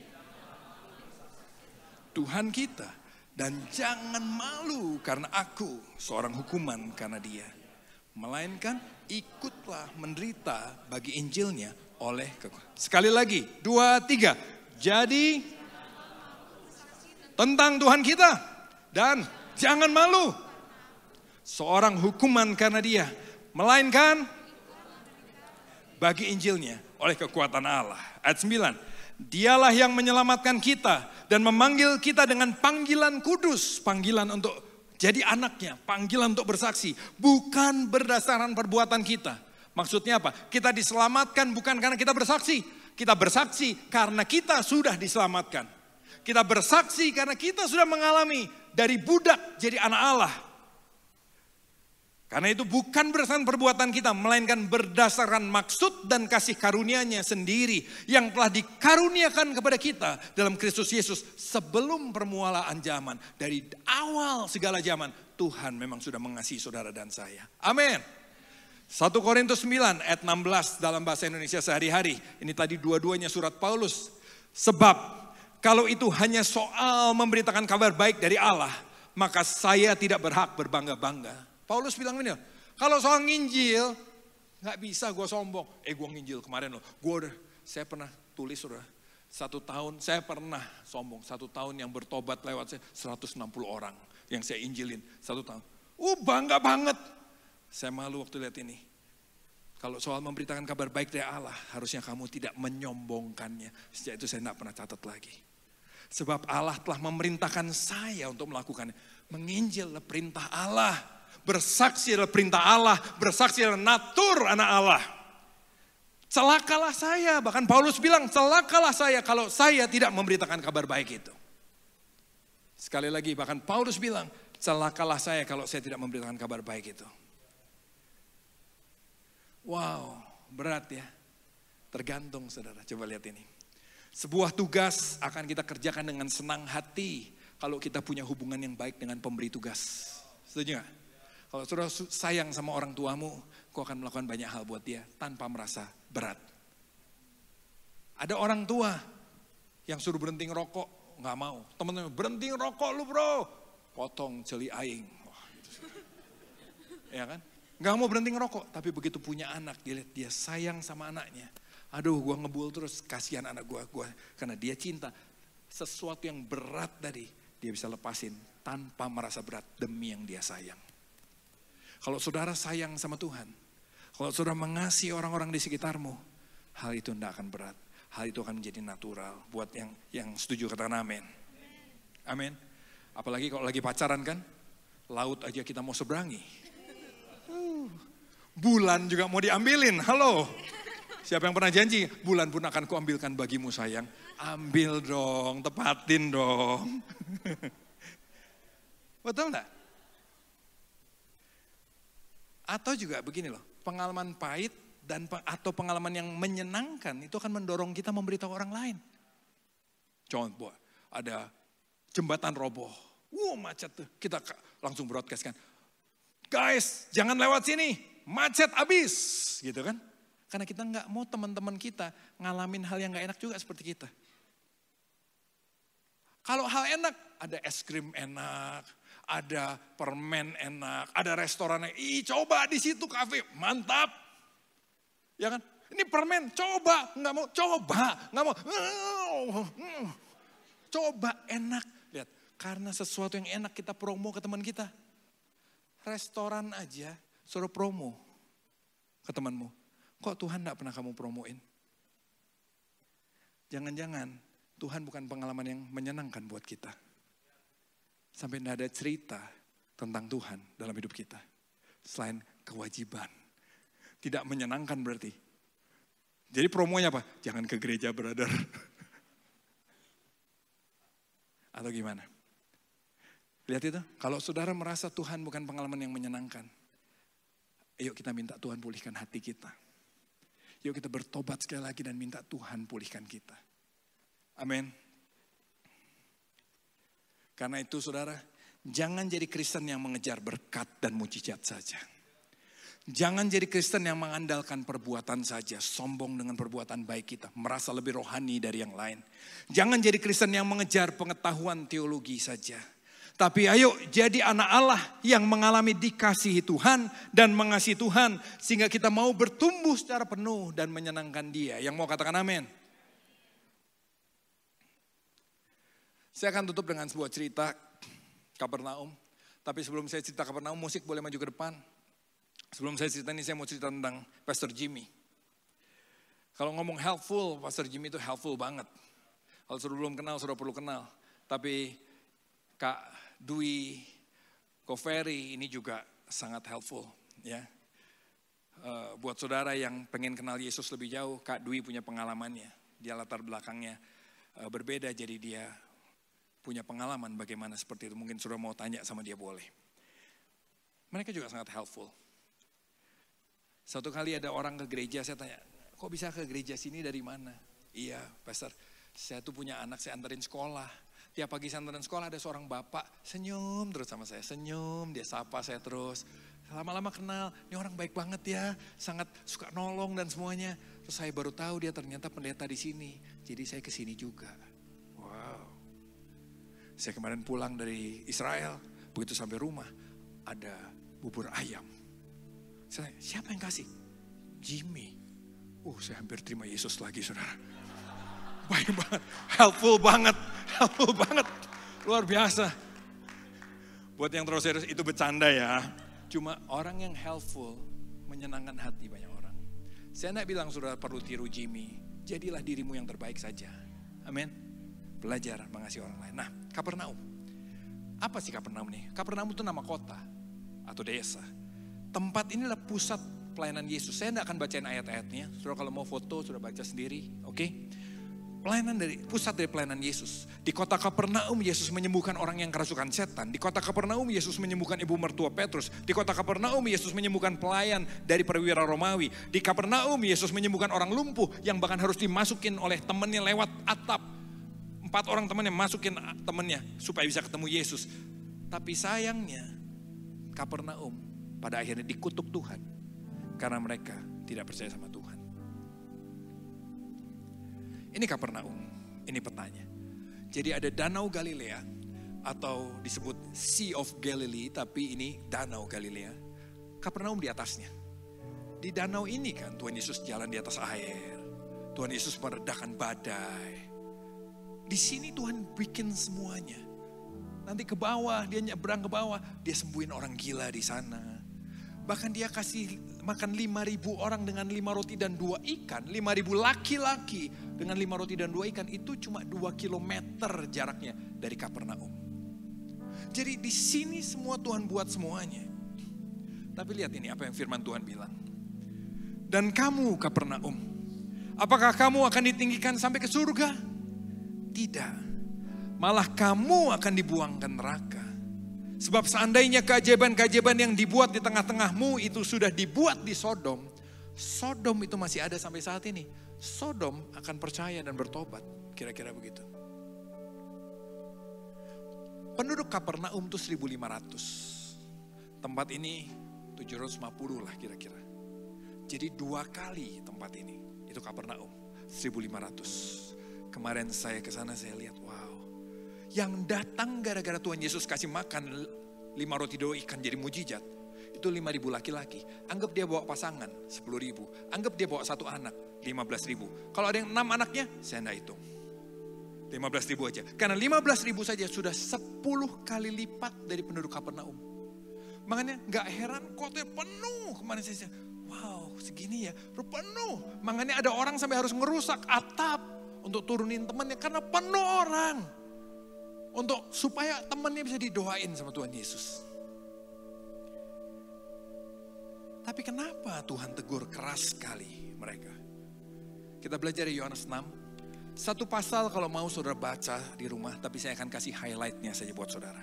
Tuhan kita dan jangan malu karena aku seorang hukuman karena dia. Melainkan ikutlah menderita bagi Injilnya oleh kekuatan. Sekali lagi, 2, 3. Jadi tentang Tuhan kita dan jangan malu. Seorang hukuman karena dia. Melainkan bagi Injilnya oleh kekuatan Allah. Ayat 9. Dialah yang menyelamatkan kita dan memanggil kita dengan panggilan kudus. Panggilan untuk jadi anaknya, panggilan untuk bersaksi. Bukan berdasarkan perbuatan kita. Maksudnya apa? Kita diselamatkan bukan karena kita bersaksi. Kita bersaksi karena kita sudah diselamatkan. Kita bersaksi karena kita sudah mengalami dari budak jadi anak Allah. Karena itu bukan berdasarkan perbuatan kita, melainkan berdasarkan maksud dan kasih karunia-Nya sendiri yang telah dikaruniakan kepada kita dalam Kristus Yesus sebelum permulaan zaman. Dari awal segala zaman, Tuhan memang sudah mengasihi saudara dan saya. Amin. 1 Korintus 9 ayat 16 dalam bahasa Indonesia sehari-hari. Ini tadi dua-duanya surat Paulus. Sebab kalau itu hanya soal memberitakan kabar baik dari Allah, maka saya tidak berhak berbangga-bangga. Paulus bilang ini, kalau soal nginjil, gak bisa gue sombong. Gue nginjil kemarin loh, saya pernah tulis sudah 1 tahun, saya pernah sombong. 1 tahun yang bertobat lewat saya, 160 orang yang saya injilin 1 tahun. Bangga banget. Saya malu waktu lihat ini. Kalau soal memberitakan kabar baik dari Allah, harusnya kamu tidak menyombongkannya. Sejak itu saya gak pernah catat lagi. Sebab Allah telah memerintahkan saya untuk melakukannya. Menginjil adalah perintah Allah. Bersaksi adalah perintah Allah, bersaksi adalah natur anak Allah. Celakalah saya, bahkan Paulus bilang celakalah saya kalau saya tidak memberitakan kabar baik itu. Sekali lagi bahkan Paulus bilang celakalah saya kalau saya tidak memberitakan kabar baik itu. Wow, berat ya. Tergantung saudara, coba lihat ini. Sebuah tugas akan kita kerjakan dengan senang hati kalau kita punya hubungan yang baik dengan pemberi tugas. Setuju gak? Kalau saudara sayang sama orang tuamu, kau akan melakukan banyak hal buat dia tanpa merasa berat. Ada orang tua yang suruh berhenti ngerokok, gak mau. Teman-teman, berhenti ngerokok lu bro. Potong jeli aing. Wah, gitu. Ya kan? Gak mau berhenti ngerokok, tapi begitu punya anak, dia lihat dia sayang sama anaknya. Aduh, gue ngebul terus, kasihan anak gue, karena dia cinta. Sesuatu yang berat tadi, dia bisa lepasin tanpa merasa berat demi yang dia sayang. Kalau saudara sayang sama Tuhan, kalau saudara mengasihi orang-orang di sekitarmu, hal itu tidak akan berat. Hal itu akan menjadi natural. Buat yang setuju katakan amin. Amin. Apalagi kalau lagi pacaran kan, laut aja kita mau seberangi. Bulan juga mau diambilin, halo. Siapa yang pernah janji, bulan pun akan kuambilkan bagimu sayang. Ambil dong, tepatin dong. Betul enggak? Atau juga begini loh, pengalaman pahit atau pengalaman yang menyenangkan itu akan mendorong kita memberitahu orang lain. Contoh, ada jembatan roboh. Macet tuh. Kita langsung broadcast kan. Guys, jangan lewat sini. Macet abis. Gitu kan. Karena kita nggak mau teman-teman kita ngalamin hal yang nggak enak juga seperti kita. Kalau hal enak, ada es krim enak, ada permen enak, ada restoran enak. Coba di situ kafe, mantap. Ya kan? Ini permen, coba, nggak mau, coba, nggak mau. Coba enak. Lihat, karena sesuatu yang enak kita promo ke teman kita. Restoran aja suruh promo ke temanmu. Kok Tuhan gak pernah kamu promoin? Jangan-jangan Tuhan bukan pengalaman yang menyenangkan buat kita. Sampai gak ada cerita tentang Tuhan dalam hidup kita. Selain kewajiban. Tidak menyenangkan berarti. Jadi promonya apa? Jangan ke gereja, brother. Atau gimana? Lihat itu, kalau saudara merasa Tuhan bukan pengalaman yang menyenangkan. Ayo kita minta Tuhan pulihkan hati kita. Yuk kita bertobat sekali lagi dan minta Tuhan pulihkan kita. Amin. Karena itu saudara, jangan jadi Kristen yang mengejar berkat dan mujizat saja. Jangan jadi Kristen yang mengandalkan perbuatan saja, sombong dengan perbuatan baik kita, merasa lebih rohani dari yang lain. Jangan jadi Kristen yang mengejar pengetahuan teologi saja. Tapi ayo jadi anak Allah yang mengalami dikasihi Tuhan dan mengasihi Tuhan. Sehingga kita mau bertumbuh secara penuh dan menyenangkan Dia. Yang mau katakan amin. Saya akan tutup dengan sebuah cerita Kapernaum. Tapi sebelum saya cerita Kapernaum, musik boleh maju ke depan. Sebelum saya cerita ini, saya mau cerita tentang Pastor Jimmy. Kalau ngomong helpful, Pastor Jimmy itu helpful banget. Kalau sudah belum kenal, sudah perlu kenal. Tapi Kak Dwi Koferi ini juga sangat helpful ya. Buat saudara yang pengen kenal Yesus lebih jauh, Kak Dwi punya pengalamannya. Dia latar belakangnya berbeda, jadi dia punya pengalaman bagaimana seperti itu. Mungkin saudara mau tanya sama dia boleh. Mereka juga sangat helpful. Satu kali ada orang ke gereja, saya tanya, kok bisa ke gereja sini dari mana? Iya, Pastor, saya tuh punya anak, saya anterin sekolah. Tiap pagi saya anterin sekolah ada seorang bapak senyum terus sama saya. Senyum, dia sapa saya terus. Lama-lama kenal, ini orang baik banget ya. Sangat suka nolong dan semuanya. Terus saya baru tahu dia ternyata pendeta di sini. Jadi saya ke sini juga. Wow. Saya kemarin pulang dari Israel. Begitu sampai rumah, ada bubur ayam. Saya tanya, siapa yang kasih? Jimmy. Saya hampir terima Yesus lagi, saudara. Baik banget, helpful banget. Luar biasa. Buat yang terus serius itu bercanda ya. Cuma orang yang helpful menyenangkan hati banyak orang. Saya enggak bilang saudara perlu tiru Jimmy. Jadilah dirimu yang terbaik saja. Amin. Belajar mengasihi orang lain. Nah, Kapernaum. Apa sih Kapernaum nih? Kapernaum itu nama kota atau desa. Tempat inilah pusat pelayanan Yesus. Saya enggak akan bacain ayat-ayatnya. Saudara kalau mau foto, saudara baca sendiri. Oke? Pusat dari pelayanan Yesus. Di kota Kapernaum Yesus menyembuhkan orang yang kerasukan setan. Di kota Kapernaum Yesus menyembuhkan ibu mertua Petrus. Di kota Kapernaum Yesus menyembuhkan pelayan dari perwira Romawi. Di Kapernaum Yesus menyembuhkan orang lumpuh yang bahkan harus dimasukin oleh temannya lewat atap. 4 orang temannya masukin temannya supaya bisa ketemu Yesus. Tapi sayangnya Kapernaum pada akhirnya dikutuk Tuhan karena mereka tidak percaya sama Tuhan. Ini Kapernaum, ini petanya. Jadi ada Danau Galilea atau disebut Sea of Galilee, tapi ini Danau Galilea. Kapernaum di atasnya. Di danau ini kan Tuhan Yesus jalan di atas air. Tuhan Yesus meredakan badai. Di sini Tuhan bikin semuanya. Nanti ke bawah, dia nyebrang ke bawah, dia sembuhin orang gila di sana. Bahkan dia kasih makan 5.000 orang dengan 5 roti dan 2 ikan. 5.000 laki-laki dengan 5 roti dan 2 ikan. Itu cuma 2 kilometer jaraknya dari Kapernaum. Jadi di sini semua Tuhan buat semuanya. Tapi lihat ini apa yang firman Tuhan bilang. Dan kamu Kapernaum, Apakah kamu akan ditinggikan sampai ke surga? Tidak. Malah kamu akan dibuang ke neraka. Sebab seandainya keajaiban-keajaiban yang dibuat di tengah-tengahmu itu sudah dibuat di Sodom, Sodom itu masih ada sampai saat ini. Sodom akan percaya dan bertobat. Kira-kira begitu. Penduduk Kapernaum itu 1.500. Tempat ini 750 lah kira-kira. Jadi 2 kali tempat ini. Itu Kapernaum, 1.500. Kemarin saya ke sana saya lihat, wow. Yang datang gara-gara Tuhan Yesus kasih makan 5 roti 2 ikan jadi mujizat. Itu 5.000 laki-laki. Anggap dia bawa pasangan, 10.000. Anggap dia bawa 1 anak, 15.000. Kalau ada yang 6 anaknya, saya enggak hitung. 15.000 aja. Karena 15.000 saja sudah 10 kali lipat dari penduduk Kapernaum. Makanya gak heran kotanya penuh. Kemarin saya wow segini ya, penuh. Makanya ada orang sampai harus ngerusak atap untuk turunin temannya karena penuh orang. Untuk supaya temannya bisa didoain sama Tuhan Yesus. Tapi kenapa Tuhan tegur keras sekali mereka? Kita belajar di Yohanes 6. Satu pasal kalau mau saudara baca di rumah, tapi saya akan kasih highlightnya saja buat saudara.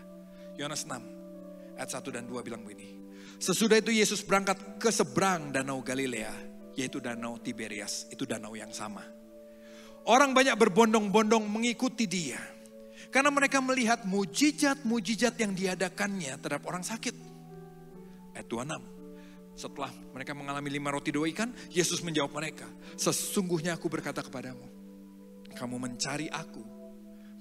Yohanes 6 ayat 1 dan 2 bilang begini. Sesudah itu Yesus berangkat ke seberang danau Galilea, yaitu danau Tiberias, itu danau yang sama. Orang banyak berbondong-bondong mengikuti dia. Karena mereka melihat mujizat-mujizat yang diadakannya terhadap orang sakit. Ayat 26. Setelah mereka mengalami 5 roti 2 ikan, Yesus menjawab mereka. Sesungguhnya aku berkata kepadamu, kamu mencari aku.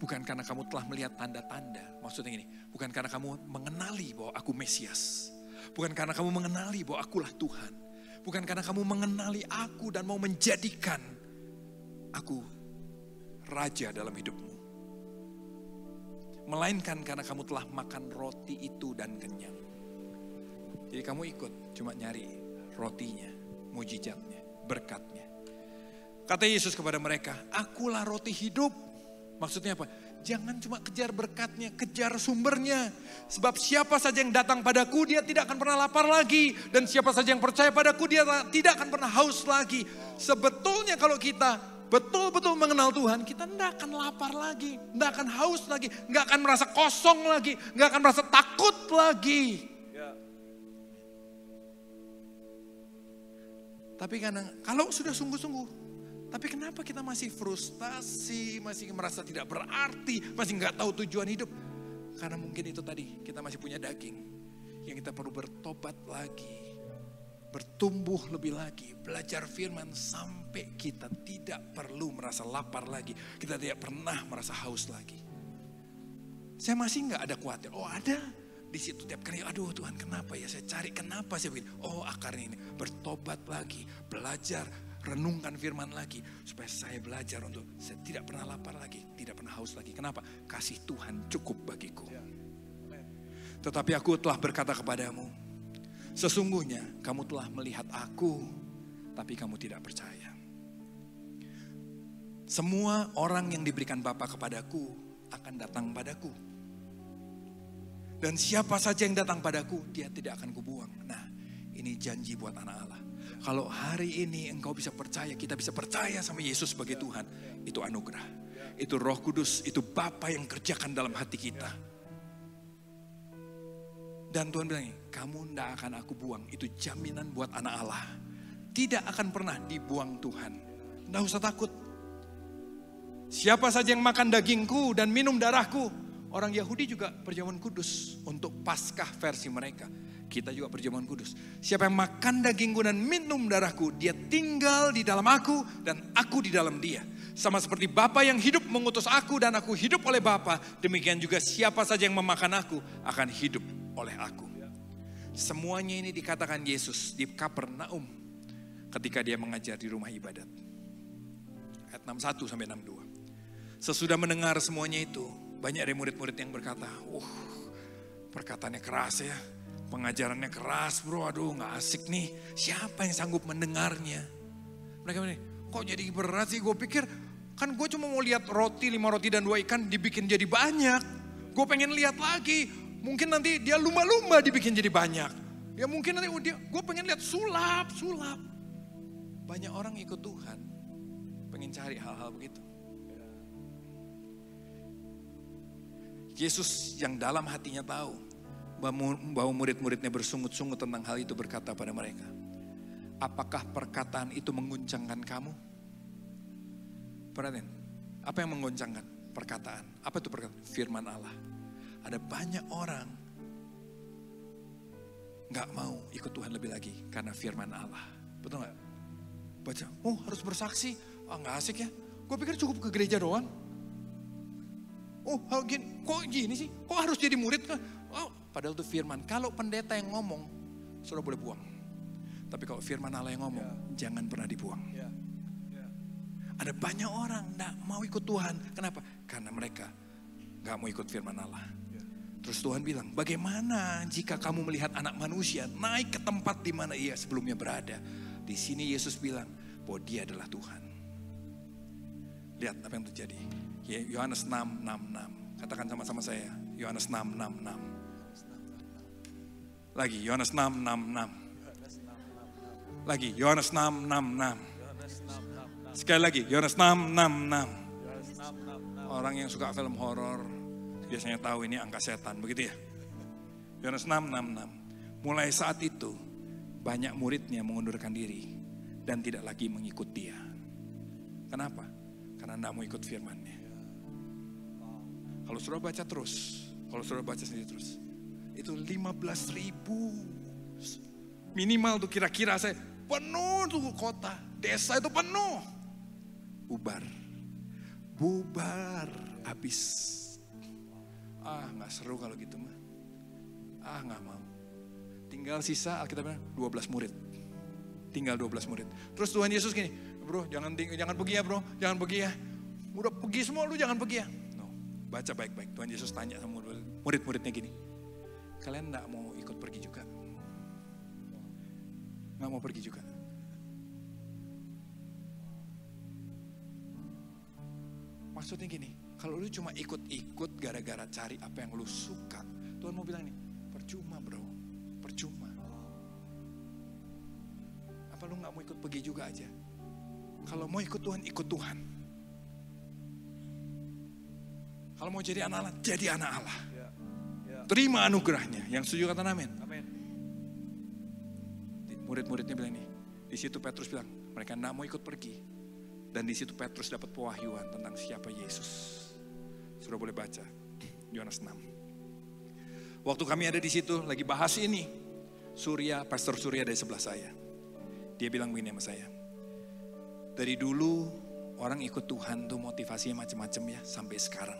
Bukan karena kamu telah melihat tanda-tanda. Maksudnya ini, bukan karena kamu mengenali bahwa aku Mesias. Bukan karena kamu mengenali bahwa akulah Tuhan. Bukan karena kamu mengenali aku dan mau menjadikan aku raja dalam hidupmu. Melainkan karena kamu telah makan roti itu dan kenyang. Jadi kamu ikut cuma nyari rotinya, mujizatnya, berkatnya. Kata Yesus kepada mereka, akulah roti hidup. Maksudnya apa? Jangan cuma kejar berkatnya, kejar sumbernya. Sebab siapa saja yang datang padaku, dia tidak akan pernah lapar lagi. Dan siapa saja yang percaya padaku, dia tidak akan pernah haus lagi. Sebetulnya kalau kita betul-betul mengenal Tuhan, kita tidak akan lapar lagi, tidak akan haus lagi, tidak akan merasa kosong lagi, tidak akan merasa takut lagi. Tapi kalau sudah sungguh-sungguh, tapi kenapa kita masih frustasi, masih merasa tidak berarti, masih nggak tahu tujuan hidup? Karena mungkin itu tadi, kita masih punya daging yang kita perlu bertobat lagi. Bertumbuh lebih lagi, belajar firman sampai kita tidak perlu merasa lapar lagi. Kita tidak pernah merasa haus lagi. Saya masih nggak ada khawatir, oh ada. Di situ tiap kali, aduh Tuhan kenapa ya, saya cari kenapa saya begini. Oh akarnya ini, bertobat lagi, belajar, renungkan firman lagi. Supaya saya belajar untuk, saya tidak pernah lapar lagi, tidak pernah haus lagi. Kenapa? Kasih Tuhan cukup bagiku. Tetapi aku telah berkata kepadamu, sesungguhnya kamu telah melihat aku, tapi kamu tidak percaya. Semua orang yang diberikan Bapa kepadaku akan datang padaku. Dan siapa saja yang datang padaku, dia tidak akan kubuang. Nah, ini janji buat anak Allah. Kalau hari ini engkau bisa percaya, kita bisa percaya sama Yesus sebagai Tuhan, itu anugerah. Itu Roh Kudus, itu Bapa yang kerjakan dalam hati kita. Dan Tuhan bilang, kamu tidak akan aku buang. Itu jaminan buat anak Allah. Tidak akan pernah dibuang Tuhan. Tidak usah takut. Siapa saja yang makan dagingku dan minum darahku. Orang Yahudi juga perjamuan kudus untuk Paskah versi mereka. Kita juga perjamuan kudus. Siapa yang makan dagingku dan minum darahku, dia tinggal di dalam aku dan aku di dalam dia. Sama seperti Bapa yang hidup mengutus aku dan aku hidup oleh Bapa, demikian juga siapa saja yang memakan aku akan hidup oleh aku. Semuanya ini dikatakan Yesus di Kapernaum ketika dia mengajar di rumah ibadat. Ayat 61 sampai 62. Sesudah mendengar semuanya itu, banyak dari murid-murid yang berkata, perkataannya keras ya, pengajarannya keras bro, aduh gak asik nih, siapa yang sanggup mendengarnya? Mereka bilang, kok jadi berat sih, gue pikir kan gue cuma mau lihat roti, 5 roti dan 2 ikan dibikin jadi banyak. Gue pengen lihat lagi, mungkin nanti dia lumba-lumba dibikin jadi banyak. Ya mungkin nanti gue pengen lihat sulap. Banyak orang ikut Tuhan, pengen cari hal-hal begitu. Yesus yang dalam hatinya tahu bahwa murid-muridnya bersungut-sungut tentang hal itu, berkata pada mereka, apakah perkataan itu mengguncangkan kamu? Perhatian, apa yang menggoncangkan? Perkataan. Apa itu perkataan? Firman Allah. Ada banyak orang gak mau ikut Tuhan lebih lagi karena firman Allah. Betul gak? Baca, harus bersaksi. Gak asik ya. Gue pikir cukup ke gereja doang. Kok gini sih? Kok harus jadi murid kan? Padahal itu firman. Kalau pendeta yang ngomong, sudah boleh buang. Tapi kalau firman Allah yang ngomong, jangan pernah dibuang. Ada banyak orang gak mau ikut Tuhan. Kenapa? Karena mereka gak mau ikut firman Allah. Terus Tuhan bilang, bagaimana jika kamu melihat anak manusia naik ke tempat di mana ia sebelumnya berada? Di sini Yesus bilang bahwa dia adalah Tuhan. Lihat apa yang terjadi. Yohanes 6:6. Katakan sama-sama saya. Yohanes 6:6. Lagi Yohanes 6:6. Lagi Yohanes 6:6. Sekali lagi Yohanes 6:6. Orang yang suka film horor biasanya tahu ini angka setan, begitu ya. Yohanes 6:6. Mulai saat itu banyak muridnya mengundurkan diri dan tidak lagi mengikut dia. Kenapa? Karena tidak mau ikut firman-Nya. Kalau sudah baca terus, kalau sudah baca sendiri terus, itu 15.000 minimal tuh kira-kira saya penuh tuh kota, desa itu penuh. Bubar, habis. Nggak seru kalau gitu mah. Nggak mau. Tinggal sisa Alkitabnya 12 murid. Tinggal 12 murid. Terus Tuhan Yesus gini, bro, jangan pergi ya bro, jangan pergi ya. Udah pergi semua, lu jangan pergi ya. No, baca baik-baik. Tuhan Yesus tanya sama murid-muridnya gini, kalian nggak mau ikut pergi juga? Nggak mau pergi juga? Maksudnya gini, kalau lu cuma ikut-ikut gara-gara cari apa yang lu suka, Tuhan mau bilang nih, percuma bro, percuma. Apa lu gak mau ikut pergi juga aja? Kalau mau ikut Tuhan, ikut Tuhan. Kalau mau jadi anak Allah, jadi anak Allah. Terima anugerahnya. Yang setuju kata amin. Murid-muridnya bilang nih, di situ Petrus bilang, mereka gak mau ikut pergi. Dan di situ Petrus dapat pewahyuan tentang siapa Yesus. Sudah boleh baca Yohanes 6. Waktu kami ada di situ lagi bahas ini, Pastor Surya dari sebelah saya. Dia bilang begini sama saya. Dari dulu orang ikut Tuhan tuh motivasinya macam-macam ya sampai sekarang.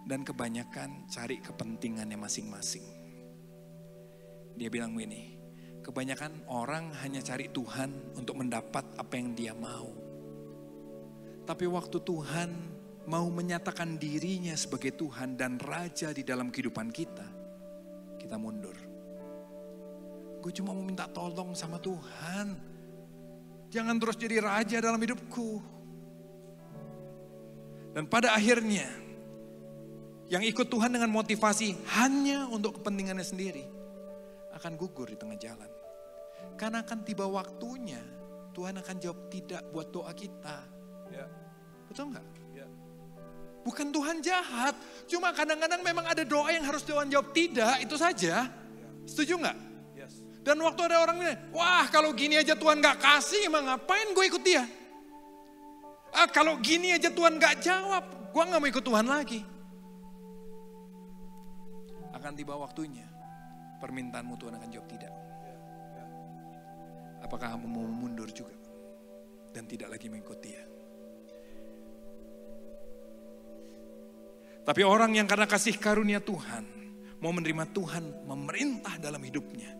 Dan kebanyakan cari kepentingannya masing-masing. Dia bilang begini, kebanyakan orang hanya cari Tuhan untuk mendapat apa yang dia mau. Tapi waktu Tuhan mau menyatakan dirinya sebagai Tuhan dan Raja di dalam kehidupan kita, kita mundur. Gue cuma mau minta tolong sama Tuhan. Jangan terus jadi Raja dalam hidupku. Dan pada akhirnya, yang ikut Tuhan dengan motivasi hanya untuk kepentingannya sendiri, akan gugur di tengah jalan. Karena akan tiba waktunya, Tuhan akan jawab tidak buat doa kita. Betul nggak? Bukan Tuhan jahat, cuma kadang-kadang memang ada doa yang harus Tuhan jawab tidak, itu saja. Setuju nggak? Dan waktu ada orang bilang, wah kalau gini aja Tuhan nggak kasih, emang ngapain gue ikut dia? Kalau gini aja Tuhan nggak jawab, gue nggak mau ikut Tuhan lagi. Akan tiba waktunya, permintaanmu Tuhan akan jawab tidak. Apakah kamu mau mundur juga dan tidak lagi mengikuti dia? Tapi orang yang karena kasih karunia Tuhan, mau menerima Tuhan memerintah dalam hidupnya,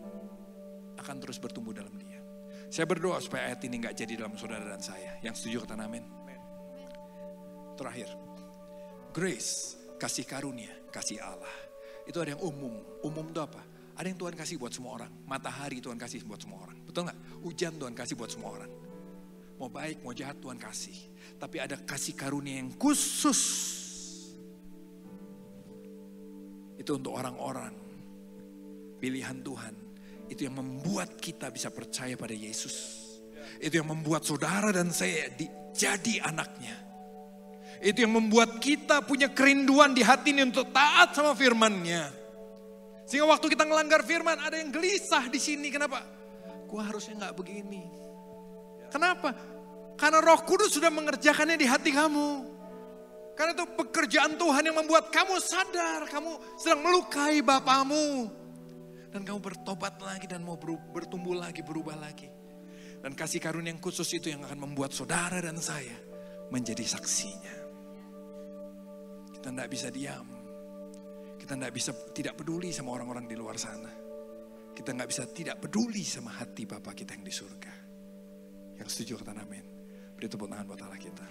akan terus bertumbuh dalam dia. Saya berdoa supaya ayat ini gak jadi dalam saudara dan saya. Yang setuju kata amin. Terakhir, grace, kasih karunia, kasih Allah. Itu ada yang umum. Umum itu apa? Ada yang Tuhan kasih buat semua orang. Matahari Tuhan kasih buat semua orang. Betul gak? Hujan Tuhan kasih buat semua orang. Mau baik, mau jahat Tuhan kasih. Tapi ada kasih karunia yang khusus. Itu untuk orang-orang pilihan Tuhan. Itu yang membuat kita bisa percaya pada Yesus. Itu yang membuat saudara dan saya jadi anaknya. Itu yang membuat kita punya kerinduan di hati ini untuk taat sama firman-Nya. Sehingga waktu kita ngelanggar firman, ada yang gelisah di sini. Kenapa? Gua harusnya nggak begini. Kenapa? Karena Roh Kudus sudah mengerjakannya di hati kamu. Karena itu pekerjaan Tuhan yang membuat kamu sadar, kamu sedang melukai bapamu. Dan kamu bertobat lagi dan mau bertumbuh lagi, berubah lagi. Dan kasih karunia yang khusus itu yang akan membuat saudara dan saya menjadi saksinya. Kita tidak bisa diam. Kita tidak bisa tidak peduli sama orang-orang di luar sana. Kita nggak bisa tidak peduli sama hati Bapa kita yang di surga. Yang setuju kata amin. Beri tepuk tangan buat Allah kita.